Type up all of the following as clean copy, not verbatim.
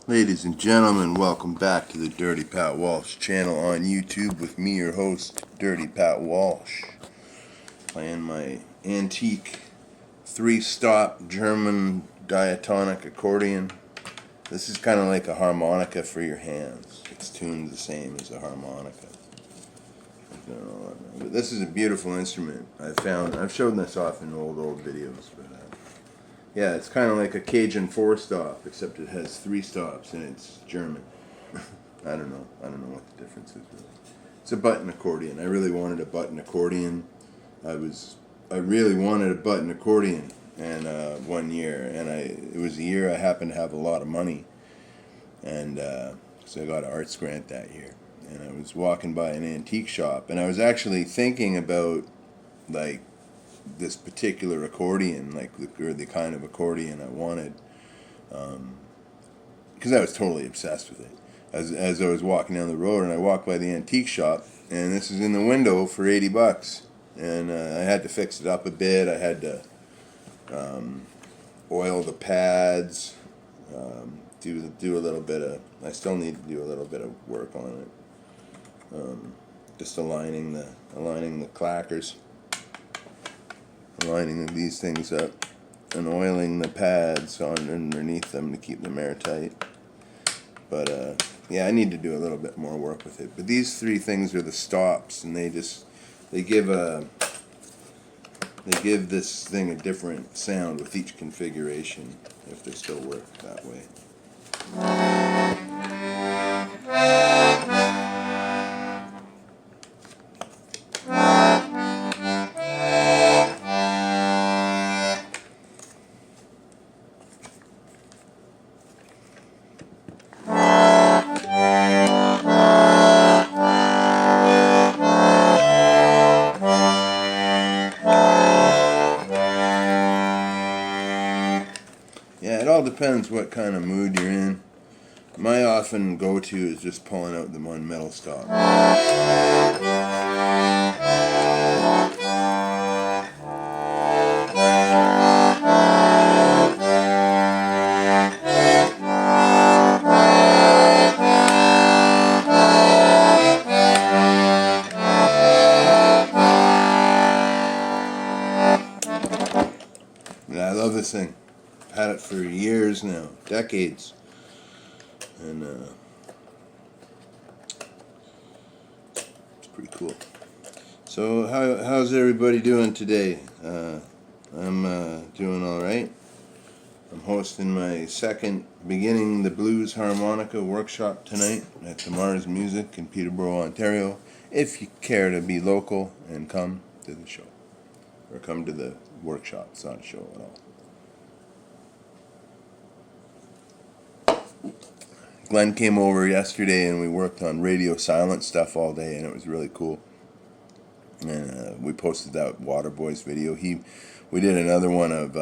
Ladies and gentlemen, welcome back to the Dirty Pat Walsh channel on YouTube with me, your host, Dirty Pat Walsh. Playing my antique 3-stop German diatonic accordion. This is kind of like a harmonica for your hands. It's tuned the same as a harmonica. But this is a beautiful instrument. I've shown this off in old videos, but yeah, it's kind of like a Cajun 4-stop, except it has 3 stops and it's German. I don't know what the difference is really. It's a button accordion. I really wanted a button accordion. I really wanted a button accordion, and one year, and it was a year I happened to have a lot of money, and so I got an arts grant that year. And I was walking by an antique shop, and I was actually thinking about like this particular accordion, like the kind of accordion I wanted, because I was totally obsessed with it. As I was walking down the road, and I walked by the antique shop, and this is in the window for $80, and I had to fix it up a bit. I had to oil the pads, do a little bit of. I still need to do a little bit of work on it. Just aligning the clackers, aligning these things up, and oiling the pads on underneath them to keep them airtight. But yeah, I need to do a little bit more work with it. But these 3 things are the stops, and they give this thing a different sound with each configuration if they still work that way. Yeah, it all depends what kind of mood you're in. My often go-to is just pulling out the one metal stop. And I love this thing. I've had it for years now, decades. And it's pretty cool. So how's everybody doing today? I'm doing all right. I'm hosting my second Beginning the Blues Harmonica workshop tonight at the Mars Music in Peterborough, Ontario. If you care to be local and come to the show, or come to the workshop. It's not a show at all. Glenn came over yesterday, and we worked on radio silent stuff all day, and it was really cool. And we posted that Waterboys video. We did another one of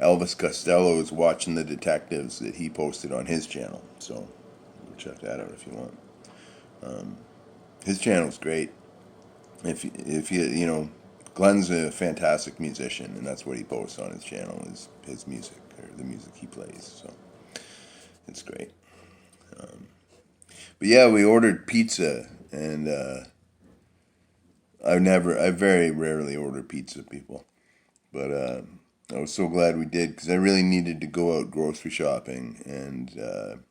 Elvis Costello's Watching the Detectives that he posted on his channel. So go check that out if you want. His channel's great. If you Glenn's a fantastic musician, and that's what he posts on his channel is his music, or the music he plays. So it's great. But yeah, we ordered pizza, and I very rarely order pizza, people. But I was so glad we did, because I really needed to go out grocery shopping, and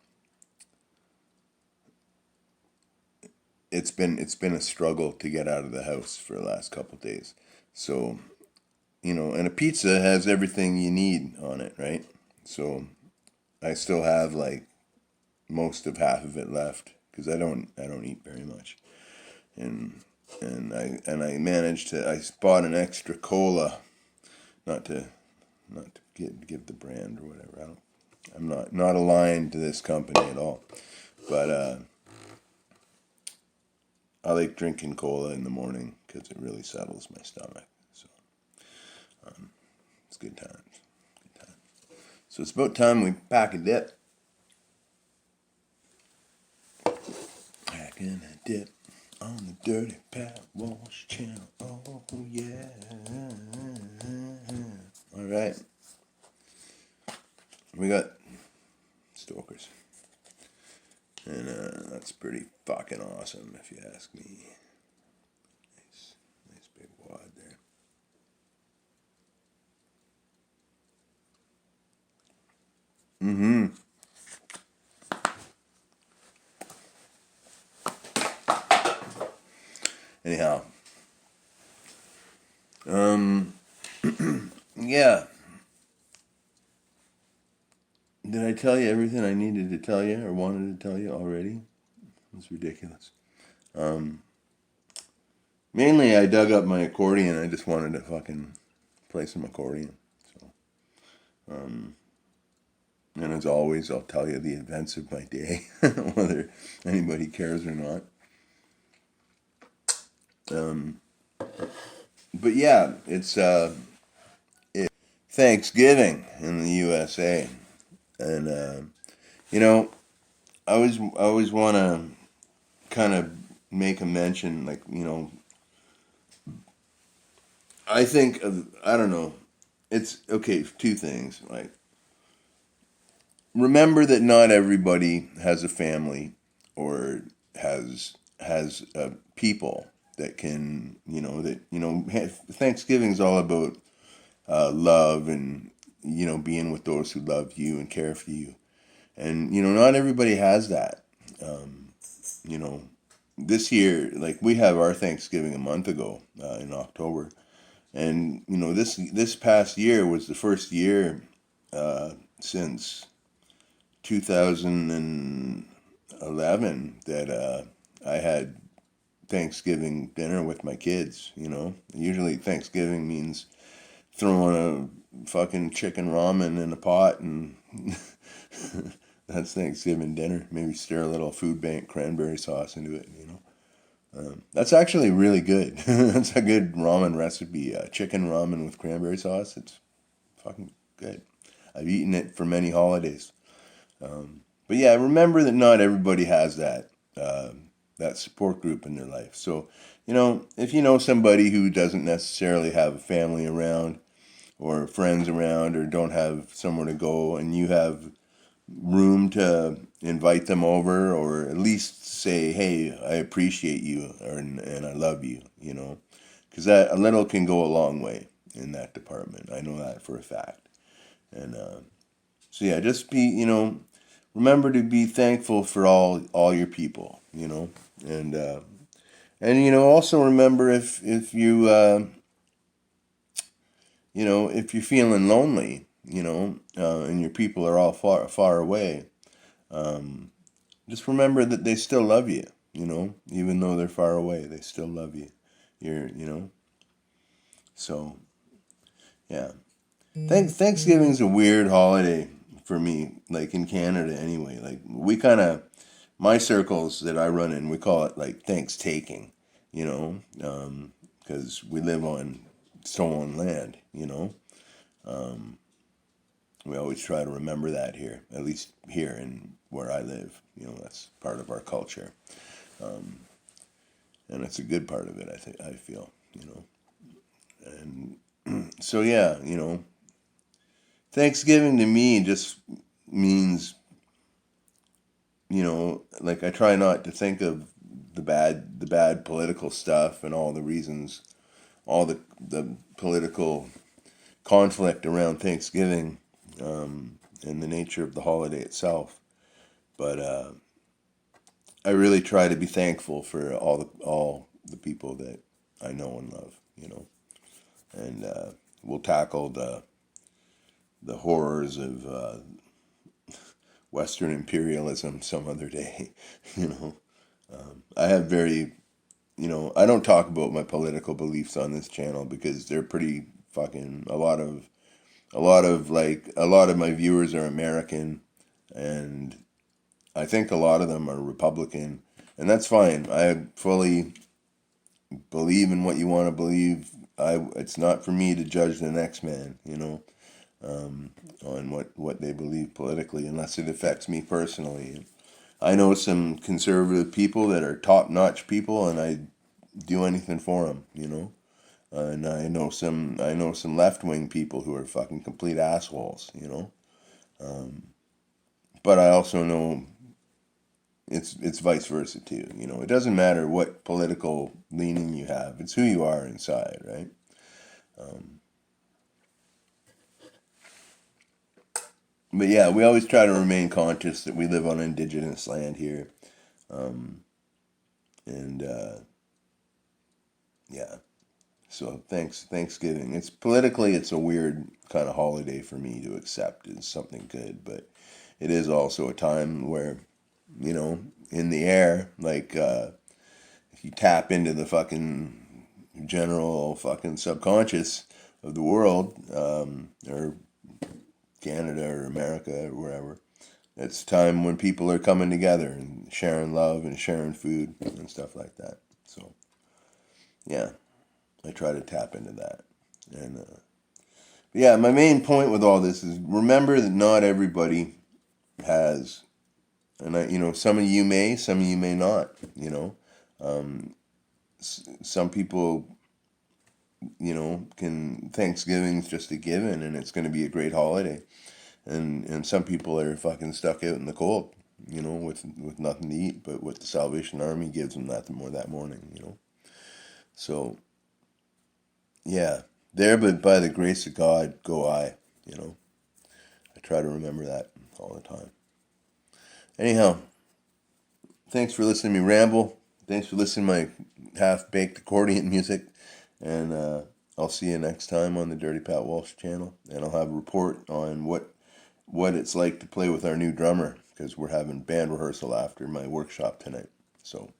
it's been a struggle to get out of the house for the last couple of days. So, and a pizza has everything you need on it, right? So I still have like most of half of it left, because I don't eat very much, and I managed to. I bought an extra cola, not to give the brand or whatever. I'm not aligned to this company at all, but I like drinking cola in the morning because it really settles my stomach. So it's good times. So it's about time we pack a dip. Packing a dip on the Dirty Pat Walsh channel. Oh yeah. All right. We got Stokers. And that's pretty fucking awesome, if you ask me. Nice big wad there. Mm-hmm. Anyhow, yeah. Did I tell you everything I needed to tell you or wanted to tell you already? It's ridiculous. Mainly, I dug up my accordion. I just wanted to fucking play some accordion. So, and as always, I'll tell you the events of my day, whether anybody cares or not. But yeah, it's Thanksgiving in the USA, and you know, I always want to kind of make a mention, like, I think of, I don't know, it's okay. Two things, like, remember that not everybody has a family or has people that can, Thanksgiving is all about love and being with those who love you and care for you, and not everybody has that. You know, this year, like, we have our Thanksgiving a month ago in October, and this past year was the first year since 2011 that I had Thanksgiving dinner with my kids. Usually Thanksgiving means throwing a fucking chicken ramen in a pot, and that's Thanksgiving dinner. Maybe stir a little food bank cranberry sauce into it. That's actually really good. That's a good ramen recipe. Chicken ramen with cranberry sauce. It's fucking good. I've eaten it for many holidays. But yeah, remember that not everybody has that support group in their life. So, if you know somebody who doesn't necessarily have a family around or friends around or don't have somewhere to go, and you have room to invite them over, or at least say, hey, I appreciate you, and I love you, because that a little can go a long way in that department. I know that for a fact. And so yeah, just be, remember to be thankful for all your people, and also remember if you if you're feeling lonely, and your people are all far away, just remember that they still love you, even though they're far away, they still love you. So yeah. Thanksgiving's a weird holiday for me, like in Canada anyway. Like, we kind of, my circles that I run in, we call it like thanks taking, because we live on stolen land, We always try to remember that here, at least here in where I live. That's part of our culture, and it's a good part of it. I feel, and so yeah, Thanksgiving to me just means, like, I try not to think of the bad political stuff and all the reasons, all the political conflict around Thanksgiving, and the nature of the holiday itself. But I really try to be thankful for all the people that I know and love, and we'll tackle the horrors of Western imperialism some other day. you know, I have very, I don't talk about my political beliefs on this channel because they're pretty fucking, a lot of my viewers are American, and I think a lot of them are Republican, and that's fine. I fully believe in what you want to believe. It's not for me to judge the next man, on what they believe politically, unless it affects me personally. I know some conservative people that are top-notch people, and I do anything for them, And I know some left-wing people who are fucking complete assholes, But I also know, it's vice versa too. You know, it doesn't matter what political leaning you have; it's who you are inside, right? But yeah, we always try to remain conscious that we live on indigenous land here, and yeah. So Thanksgiving. It's politically, it's a weird kind of holiday for me to accept as something good, but it is also a time where, you know, in the air, like if you tap into the fucking general fucking subconscious of the world, or Canada or America or wherever, it's time when people are coming together and sharing love and sharing food and stuff like that. So yeah, I try to tap into that. And yeah, my main point with all this is remember that not everybody has, and you know, some of you may not. You know, some people, you know, can Thanksgiving's just a given, and it's going to be a great holiday, and some people are fucking stuck out in the cold, you know, with nothing to eat, but what the Salvation Army gives them that morning, you know. So yeah, there, but by the grace of God, go I. You know, I try to remember that all the time. Anyhow, thanks for listening to me ramble. Thanks for listening to my half-baked accordion music. And I'll see you next time on the Dirty Pat Walsh channel. And I'll have a report on what it's like to play with our new drummer, because we're having band rehearsal after my workshop tonight. So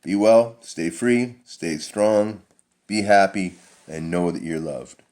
be well, stay free, stay strong, be happy, and know that you're loved.